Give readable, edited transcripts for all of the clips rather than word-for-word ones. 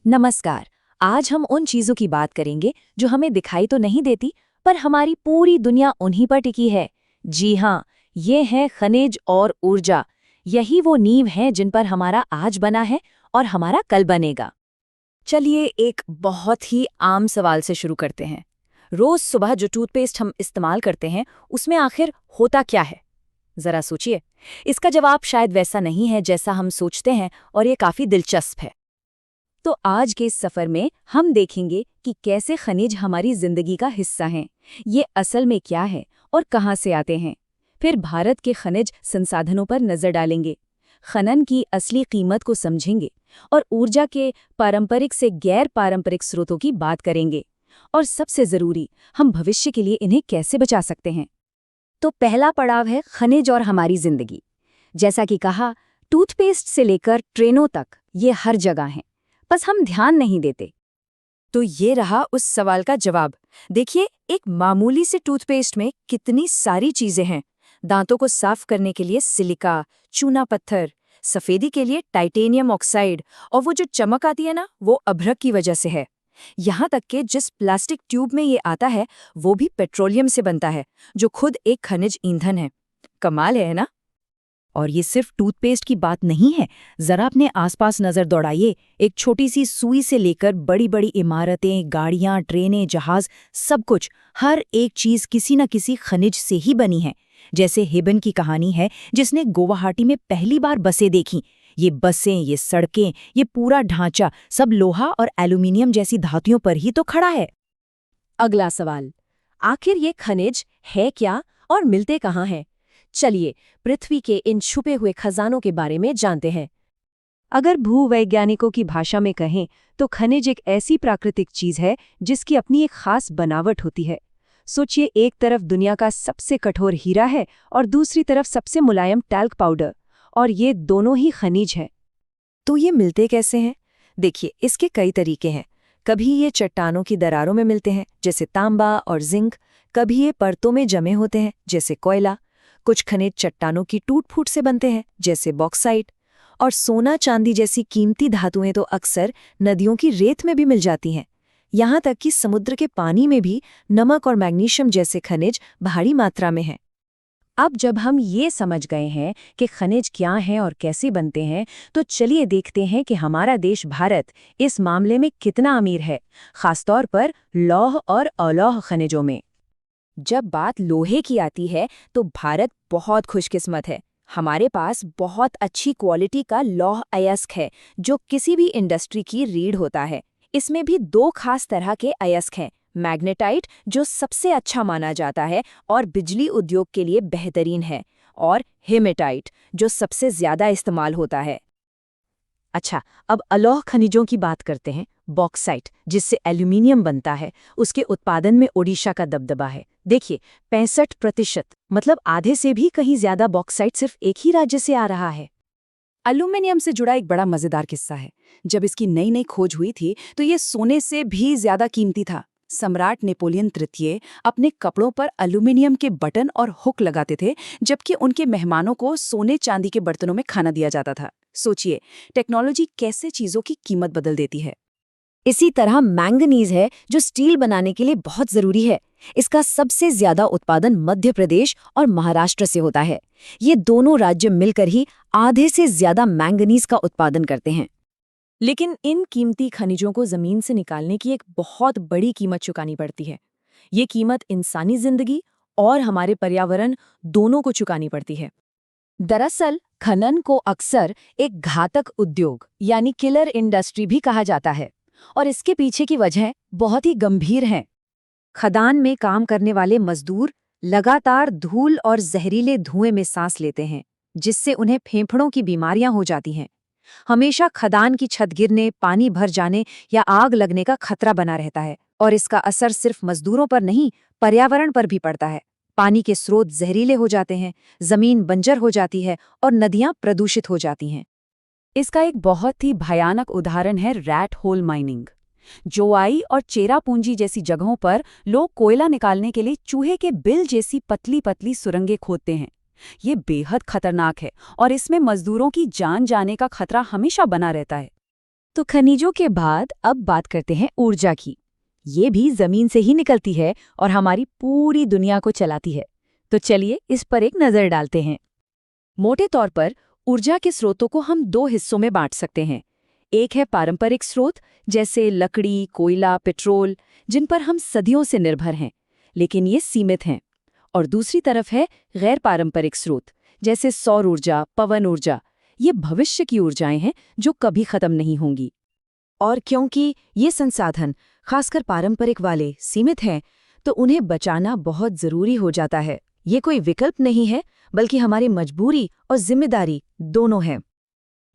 नमस्कार। आज हम उन चीजों की बात करेंगे जो हमें दिखाई तो नहीं देती, पर हमारी पूरी दुनिया उन्हीं पर टिकी है। जी हाँ, ये है खनिज और ऊर्जा। यही वो नींव हैं जिन पर हमारा आज बना है और हमारा कल बनेगा। चलिए एक बहुत ही आम सवाल से शुरू करते हैं। रोज सुबह जो टूथपेस्ट हम इस्तेमाल करते हैं, उसमें आखिर होता क्या है? जरा सोचिए। इसका जवाब शायद वैसा नहीं है जैसा हम सोचते हैं, और ये काफी दिलचस्प है। तो आज के इस सफर में हम देखेंगे कि कैसे खनिज हमारी जिंदगी का हिस्सा हैं, ये असल में क्या है और कहाँ से आते हैं। फिर भारत के खनिज संसाधनों पर नजर डालेंगे, खनन की असली कीमत को समझेंगे और ऊर्जा के पारंपरिक से गैर पारंपरिक स्रोतों की बात करेंगे। और सबसे जरूरी, हम भविष्य के लिए इन्हें कैसे बचा सकते हैं। तो पहला पड़ाव है खनिज और हमारी जिंदगी। जैसा कि कहा, टूथपेस्ट से लेकर ट्रेनों तक ये हर जगह हैं, बस हम ध्यान नहीं देते। तो ये रहा उस सवाल का जवाब। देखिए, एक मामूली से टूथपेस्ट में कितनी सारी चीजें हैं। दांतों को साफ करने के लिए सिलिका, चूना पत्थर, सफेदी के लिए टाइटेनियम ऑक्साइड, और वो जो चमक आती है ना, वो अभ्रक की वजह से है। यहाँ तक कि जिस प्लास्टिक ट्यूब में ये आता है, वो भी पेट्रोलियम से बनता है, जो खुद एक खनिज ईंधन है। कमाल है ना? और ये सिर्फ टूथपेस्ट की बात नहीं है। जरा अपने आसपास नजर दौड़ाइए। एक छोटी सी सुई से लेकर बड़ी बड़ी इमारतें, गाड़ियां, ट्रेनें, जहाज, सब कुछ, हर एक चीज किसी न किसी खनिज से ही बनी है। जैसे हिबन की कहानी है, जिसने गुवाहाटी में पहली बार बसें देखीं। ये बसें, ये सड़कें, ये पूरा ढांचा सब लोहा और एल्यूमिनियम जैसी धातुओं पर ही तो खड़ा है। अगला सवाल, आखिर ये खनिज है क्या और मिलते कहाँ हैं? चलिए पृथ्वी के इन छुपे हुए खजानों के बारे में जानते हैं। अगर भूवैज्ञानिकों की भाषा में कहें तो खनिज एक ऐसी प्राकृतिक चीज है जिसकी अपनी एक खास बनावट होती है। सोचिए, एक तरफ दुनिया का सबसे कठोर हीरा है और दूसरी तरफ सबसे मुलायम टैल्क पाउडर, और ये दोनों ही खनिज हैं। तो ये मिलते कैसे हैं? देखिए, इसके कई तरीके हैं। कभी ये चट्टानों की दरारों में मिलते हैं, जैसे तांबा और जिंक। कभी ये परतों में जमे होते हैं, जैसे कोयला। कुछ खनिज चट्टानों की टूट-फूट से बनते हैं, जैसे बॉक्साइट। और सोना चांदी जैसी कीमती धातुएं तो अक्सर नदियों की रेत में भी मिल जाती हैं। यहाँ तक कि समुद्र के पानी में भी नमक और मैग्नीशियम जैसे खनिज भारी मात्रा में हैं। अब जब हम ये समझ गए हैं कि खनिज क्या हैं और कैसे बनते हैं, तो चलिए देखते हैं कि हमारा देश भारत इस मामले में कितना अमीर है, खासतौर पर लौह और अलौह खनिजों में। जब बात लोहे की आती है तो भारत बहुत खुशकिस्मत है। हमारे पास बहुत अच्छी क्वालिटी का लौह अयस्क है, जो किसी भी इंडस्ट्री की रीढ़ होता है। इसमें भी दो खास तरह के अयस्क हैं, मैग्नेटाइट, जो सबसे अच्छा माना जाता है और बिजली उद्योग के लिए बेहतरीन है, और हेमेटाइट, जो सबसे ज्यादा इस्तेमाल होता है। अच्छा, अब अलौह खनिजों की बात करते हैं। बॉक्साइट, जिससे एल्यूमिनियम बनता है, उसके उत्पादन में ओडिशा का दबदबा है। देखिए, 65%, मतलब आधे से भी कहीं ज्यादा बॉक्साइट सिर्फ एक ही राज्य से आ रहा है। एल्यूमिनियम से जुड़ा एक बड़ा मजेदार किस्सा है। जब इसकी नई नई खोज हुई थी तो ये सोने से भी ज्यादा कीमती था। सम्राट नेपोलियन तृतीय अपने कपड़ों पर एल्यूमिनियम के बटन और हुक लगाते थे, जबकि उनके मेहमानों को सोने चांदी के बर्तनों में खाना दिया जाता था। सोचिए, टेक्नोलॉजी कैसे चीजों की कीमत बदल देती है। इसी तरह मैंगनीज है, जो स्टील बनाने के लिए बहुत जरूरी है। इसका सबसे ज्यादा उत्पादन मध्य प्रदेश और महाराष्ट्र से होता है। ये दोनों राज्य मिलकर ही आधे से ज्यादा मैंगनीज का उत्पादन करते हैं। लेकिन इन कीमती खनिजों को जमीन से निकालने की एक बहुत बड़ी कीमत चुकानी पड़ती है। ये कीमत इंसानी जिंदगी और हमारे पर्यावरण दोनों को चुकानी पड़ती है। दरअसल खनन को अक्सर एक घातक उद्योग यानी किलर इंडस्ट्री भी कहा जाता है, और इसके पीछे की वजह बहुत ही गंभीर है। खदान में काम करने वाले मजदूर लगातार धूल और जहरीले धुएं में सांस लेते हैं, जिससे उन्हें फेफड़ों की बीमारियां हो जाती हैं। हमेशा खदान की छत गिरने, पानी भर जाने या आग लगने का खतरा बना रहता है, और इसका असर सिर्फ मजदूरों पर नहीं, पर्यावरण पर भी पड़ता है। पानी के स्रोत जहरीले हो जाते हैं, जमीन बंजर हो जाती है और नदियां प्रदूषित हो जाती हैं। इसका एक बहुत ही भयानक उदाहरण है रैट होल माइनिंग। जोवाई और चेरापूंजी जैसी जगहों पर लोग कोयला निकालने के लिए चूहे के बिल जैसी पतली पतली सुरंगें खोदते हैं। ये बेहद खतरनाक है और इसमें मजदूरों की जान जाने का खतरा हमेशा बना रहता है। तो खनिजों के बाद अब बात करते हैं ऊर्जा की। ये भी जमीन से ही निकलती है और हमारी पूरी दुनिया को चलाती है। तो चलिए इस पर एक नजर डालते हैं। मोटे तौर पर ऊर्जा के स्रोतों को हम दो हिस्सों में बांट सकते हैं। एक है पारंपरिक स्रोत, जैसे लकड़ी, कोयला, पेट्रोल, जिन पर हम सदियों से निर्भर हैं, लेकिन ये सीमित हैं। और दूसरी तरफ है गैर पारंपरिक स्रोत, जैसे सौर ऊर्जा, पवन ऊर्जा। ये भविष्य की ऊर्जाएं हैं जो कभी खत्म नहीं होंगी। और क्योंकि ये संसाधन, खासकर पारंपरिक वाले, सीमित हैं, तो उन्हें बचाना बहुत जरूरी हो जाता है। ये कोई विकल्प नहीं है, बल्कि हमारी मजबूरी और जिम्मेदारी दोनों है।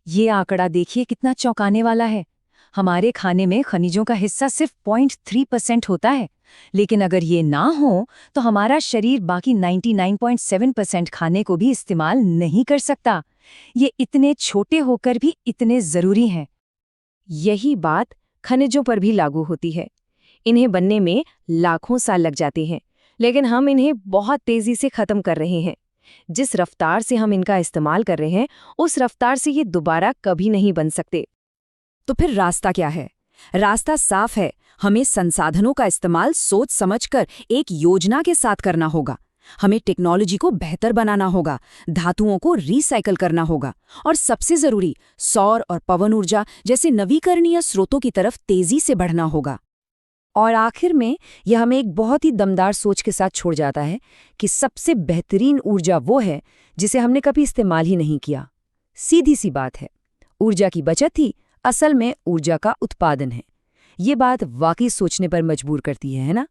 ये आंकड़ा देखिए कितना चौंकाने वाला है। हमारे खाने में खनिजों का हिस्सा सिर्फ 0.3% होता है, लेकिन अगर ये ना हो तो हमारा शरीर बाकी 99.7% खाने को भी इस्तेमाल नहीं कर सकता। ये इतने छोटे होकर भी इतने जरूरी हैं। यही बात खनिजों पर भी लागू होती है। इन्हें बनने में लाखों साल लग जाते हैं, लेकिन हम इन्हें बहुत तेजी से खत्म कर रहे हैं। जिस रफ्तार से हम इनका इस्तेमाल कर रहे हैं, उस रफ्तार से ये दोबारा कभी नहीं बन सकते। तो फिर रास्ता क्या है? रास्ता साफ है। हमें संसाधनों का इस्तेमाल सोच समझकर एक योजना के साथ करना होगा। हमें टेक्नोलॉजी को बेहतर बनाना होगा, धातुओं को रिसाइकल करना होगा, और सबसे जरूरी सौर और पवन ऊर्जा जैसे नवीकरणीय स्रोतों की तरफ तेजी से बढ़ना होगा। और आखिर में यह हमें एक बहुत ही दमदार सोच के साथ छोड़ जाता है कि सबसे बेहतरीन ऊर्जा वो है जिसे हमने कभी इस्तेमाल ही नहीं किया। सीधी सी बात है, ऊर्जा की बचत ही असल में ऊर्जा का उत्पादन है। ये बात वाकई सोचने पर मजबूर करती है ना?